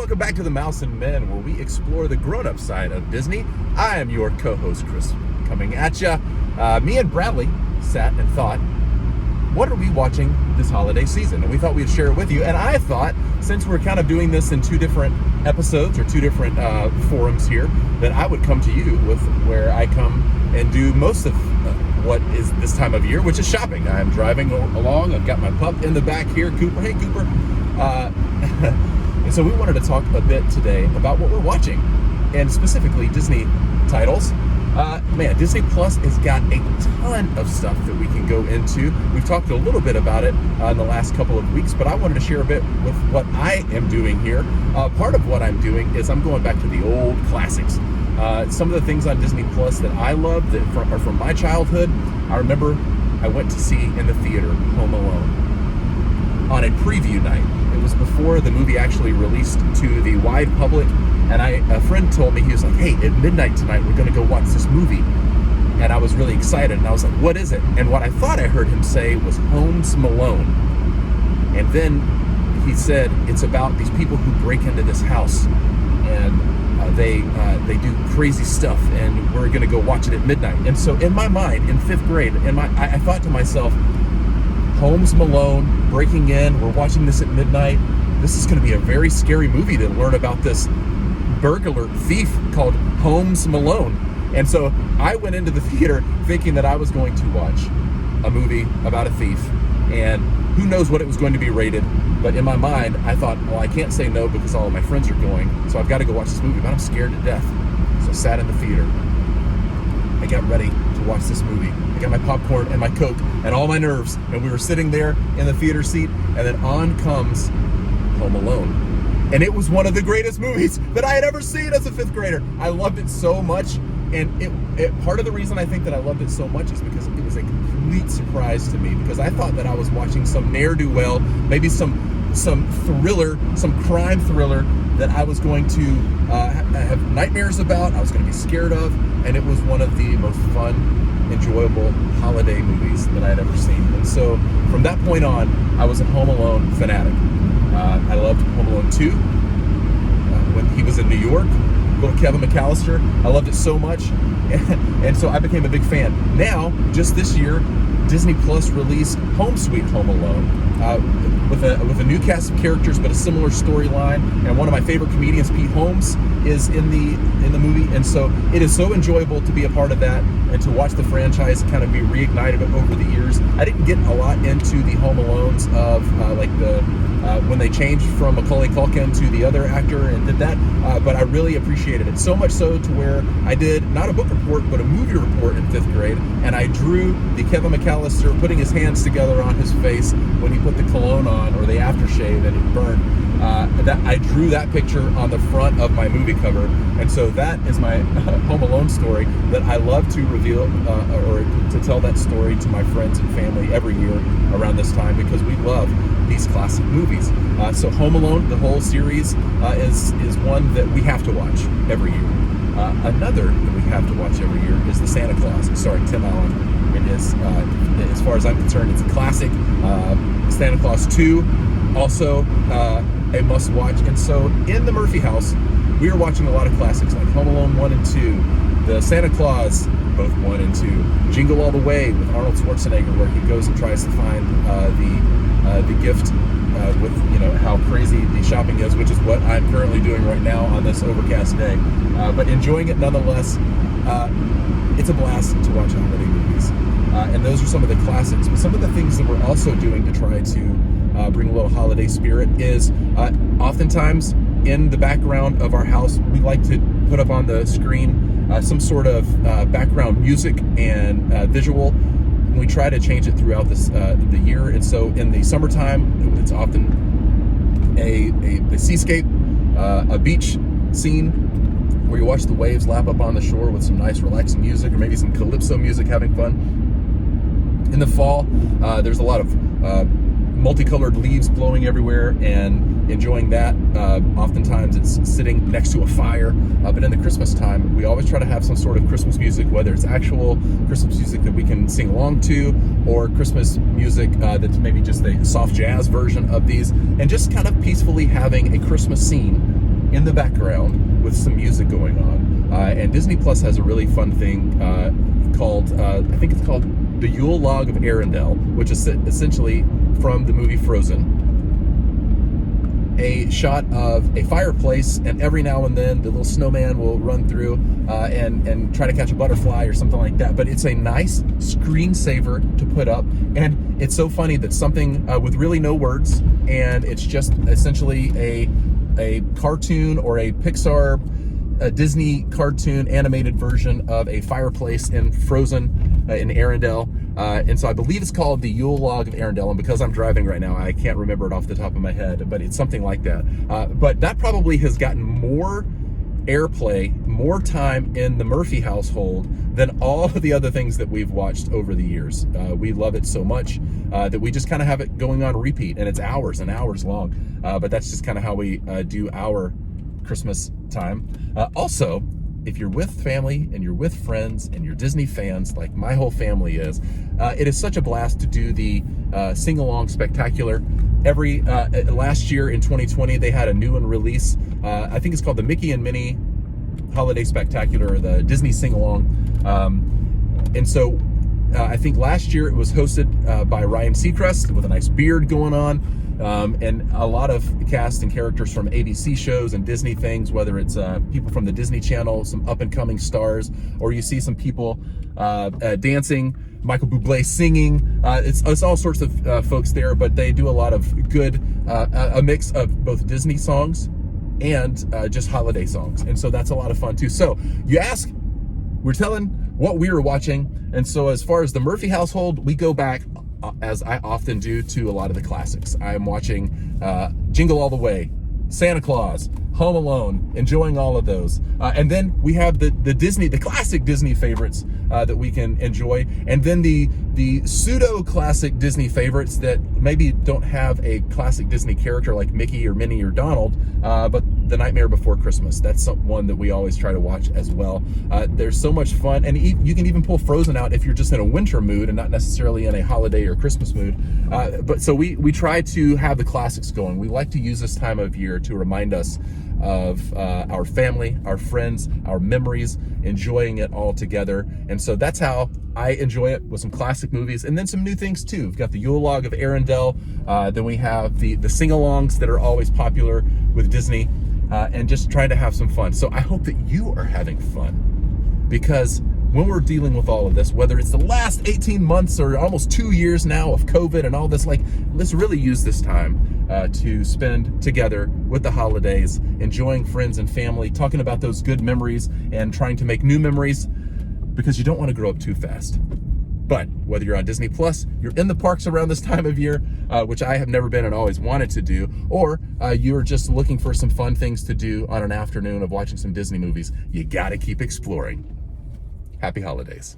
welcome back to The Mouse and Men, where we explore the grown-up side of Disney. I am your co-host, Chris, coming at ya. Me and Bradley sat and thought, what are we watching this holiday season? And we thought we'd share it with you. And I thought, since we're kind of doing this in two different episodes or two different forums here, that I would come to you with where I come and do most of what is this time of year, which is shopping. I'm driving along. I've got my pup in the back here, Cooper. Hey, Cooper. And so we wanted to talk a bit today about what we're watching, and specifically Disney titles. Man, Disney Plus has got a ton of stuff that we can go into. We've talked a little bit about it in the last couple of weeks, but I wanted to share a bit with what I am doing here. Part of what I'm doing is I'm going back to the old classics. Some of the things on Disney Plus that I love that are from my childhood. I remember I went to see in the theater Home Alone on a preview night. It was before the movie actually released to the wide public, and a friend told me, he was like, hey, at midnight tonight we're going to go watch this movie. And I was really excited, and I was like, what is it? And what I thought I heard him say was Home Alone. And then he said it's about these people who break into this house, and they do crazy stuff, and we're going to go watch it at midnight. And so in my mind, in fifth grade, I thought to myself, Home Alone, breaking in, we're watching this at midnight. This is going to be a very scary movie to learn about this burglar thief called Home Alone. And so I went into the theater thinking that I was going to watch a movie about a thief, and who knows what it was going to be rated. But in my mind, I thought, well, I can't say no because all of my friends are going, so I've got to go watch this movie, but I'm scared to death. So I sat in the theater. I got ready to watch this movie. I got my popcorn and my Coke and all my nerves, and we were sitting there in the theater seat, and then on comes Home Alone. And it was one of the greatest movies that I had ever seen as a fifth grader. I loved it so much, and part of the reason I think that I loved it so much is because it was a complete surprise to me, because I thought that I was watching some ne'er-do-well, maybe some thriller, some crime thriller that I was going to have nightmares about, I was going to be scared of, and it was one of the most fun, enjoyable holiday movies that I had ever seen. And so from that point on, I was a Home Alone fanatic. I loved Home Alone 2 when he was in New York, little Kevin McAllister. I loved it so much, and so I became a big fan. Now, just this year, Disney Plus released Home Sweet Home Alone with a new cast of characters, but a similar storyline. And one of my favorite comedians, Pete Holmes, is in the movie, and so it is so enjoyable to be a part of that and to watch the franchise kind of be reignited over the years. I didn't get a lot into the Home Alones of when they changed from Macaulay Culkin to the other actor and did that, but I really appreciated it. So much so to where I did not a book report, but a movie report in fifth grade, and I drew the Kevin McAllister putting his hands together on his face when he put the cologne on, or the aftershave, and it burned. That I drew that picture on the front of my movie cover, and so that is my Home Alone story that I love to reveal or to tell that story to my friends and family every year around this time, because we love these classic movies. So Home Alone, the whole series, is one that we have to watch every year. Another that we have to watch every year is The Santa Claus, starring Tim Allen. It is, as far as I'm concerned, it's a classic. Santa Claus 2, also a must-watch. And so in the Murphy house, we are watching a lot of classics like Home Alone 1 and 2, The Santa Claus, both 1 and 2, Jingle All the Way with Arnold Schwarzenegger, where he goes and tries to find the gift with how crazy the shopping is, which is what I'm currently doing right now on this overcast day, but enjoying it nonetheless. It's a blast to watch holiday movies, and those are some of the classics. But some of the things that we're also doing to try to bring a little holiday spirit is oftentimes in the background of our house, we like to put up on the screen some sort of background music and visual. We try to change it throughout the year, and so in the summertime, it's often a seascape, a beach scene where you watch the waves lap up on the shore with some nice relaxing music, or maybe some calypso music, having fun. In the fall, there's a lot of multicolored leaves blowing everywhere, and enjoying that. Oftentimes it's sitting next to a fire, but in the Christmas time, we always try to have some sort of Christmas music, whether it's actual Christmas music that we can sing along to, or Christmas music that's maybe just a soft jazz version of these, and just kind of peacefully having a Christmas scene in the background with some music going on. And Disney Plus has a really fun thing called, I think it's called The Yule Log of Arendelle, which is essentially from the movie Frozen. A shot of a fireplace, and every now and then the little snowman will run through and try to catch a butterfly or something like that. But it's a nice screensaver to put up, and it's so funny that something with really no words, and it's just essentially a cartoon or a Pixar, a Disney cartoon animated version of a fireplace in Frozen in Arendelle. And so I believe it's called The Yule Log of Arendelle, and because I'm driving right now, I can't remember it off the top of my head, but it's something like that. But that probably has gotten more airplay, more time in the Murphy household than all of the other things that we've watched over the years. We love it so much that we just kind of have it going on repeat, and it's hours and hours long. But that's just kind of how we do our Christmas time. Also, if you're with family and you're with friends and you're Disney fans, like my whole family is, it is such a blast to do the sing-along spectacular. Every last year in 2020, they had a new one release. I think it's called the Mickey and Minnie Holiday Spectacular, or the Disney Sing-Along. And so I think last year it was hosted by Ryan Seacrest with a nice beard going on. And a lot of cast and characters from ABC shows and Disney things, whether it's people from the Disney Channel, some up-and-coming stars, or you see some people dancing, Michael Bublé singing. It's all sorts of folks there, but they do a lot of good, a mix of both Disney songs and just holiday songs. And so that's a lot of fun too. So you ask, we're telling what we were watching. And so as far as the Murphy household, we go back, as I often do, to a lot of the classics. I am watching Jingle All the Way, Santa Claus, Home Alone, enjoying all of those. And then we have the classic Disney favorites that we can enjoy. And then the pseudo-classic Disney favorites that maybe don't have a classic Disney character like Mickey or Minnie or Donald, but The Nightmare Before Christmas. That's one that we always try to watch as well. There's so much fun, and you can even pull Frozen out if you're just in a winter mood and not necessarily in a holiday or Christmas mood. But so we try to have the classics going. We like to use this time of year to remind us of our family, our friends, our memories, enjoying it all together. And so that's how I enjoy it, with some classic movies and then some new things too. We've got the Yule Log of Arendelle, then we have the sing-alongs that are always popular with Disney, and just trying to have some fun. So I hope that you are having fun, because when we're dealing with all of this, whether it's the last 18 months or almost 2 years now of COVID and all this, like, let's really use this time to spend together with the holidays, enjoying friends and family, talking about those good memories and trying to make new memories, because you don't want to grow up too fast. But whether you're on Disney Plus, you're in the parks around this time of year, which I have never been and always wanted to do, or you're just looking for some fun things to do on an afternoon of watching some Disney movies, you got to keep exploring. Happy holidays.